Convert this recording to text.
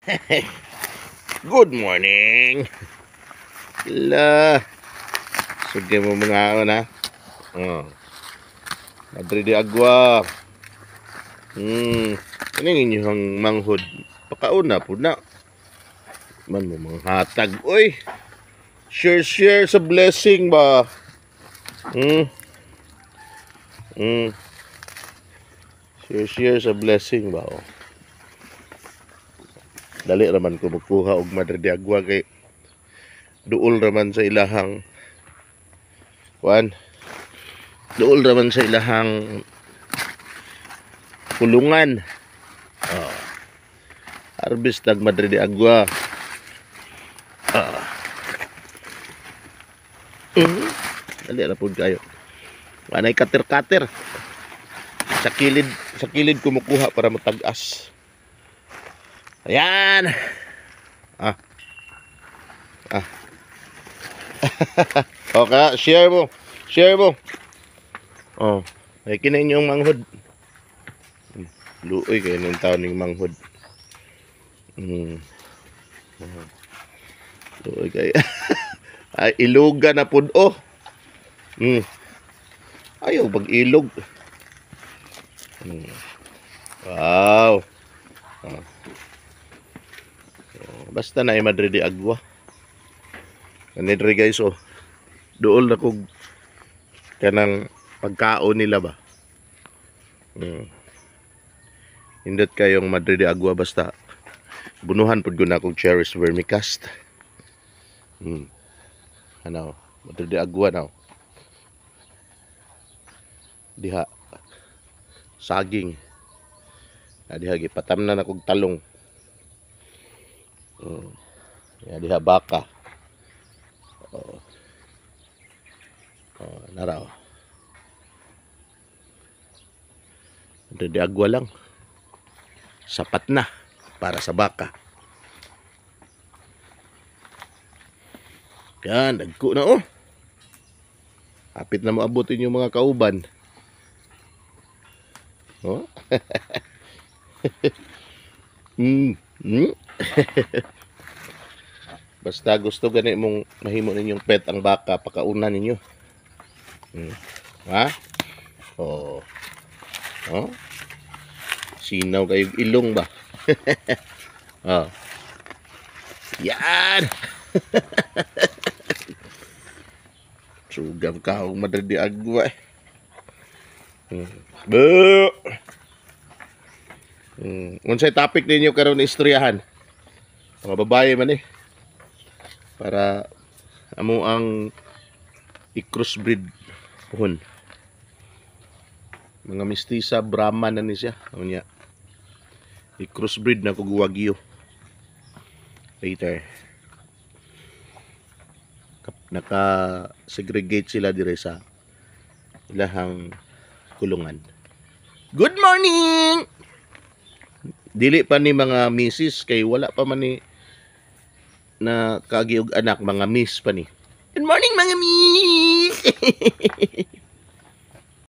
Good morning. La, sugay mo mga na. Oh. Madre de agua. Ano yung inyong manghod? Pakauna po na. Man mo mga hatag. Uy, share sa blessing ba? Share sa blessing ba? Oh. Dali raman ko magkuha og Madre de agua kay duol raman sa ilahang duol raman sa ilahang kulungan. Oh. Harvest ng Madre de agua. Dali na po kayo. Anay kater-kater. Sa kilid kumukuha para matag-as. Ayan. Okay, share mo. Oh, ay kinain yung manghod. Luoy kayo ng taon ng manghod. Luoy kayo. Ay, iluga na po. Oh. Ayaw, pag-ilog. Wow. Basta na ay Madre de agua. Kanidre guys, oh. Dool na kog kanang pagkaon nila ba. Hindot kayong Madre de agua basta bunuhan pud ko na kog Cherry's vermicast. Ano, Madre de agua now. Diha saging. Diha gipatam na kog talong. Diha baka. Naraw. Madre de agua lang. Sapat na para sa baka. Yan, dagko na oh. Hapit na maabutin yung mga kauban. Oh. Basta gusto gani mong mahimo ninyong pet ang baka, pakauna ninyo. Ha? Oh. Oh. Sinaw kayong ilong ba? Oh. Yan. Sugam ka ang Madre de agua. Unsay topic ninyo karon istoryahan? Mga babae man para amo ang i-crossbreed pohon. Mga mestiza Brahman na ni siya. Unya. I-crossbreed na kog Wagyu. Later. Naka-segregate sila dire sa ilahang kulungan. Good morning! Dili pa ni mga misis kay wala pa man ni na kagiog anak, mga miss pa ni. Good morning mga miss!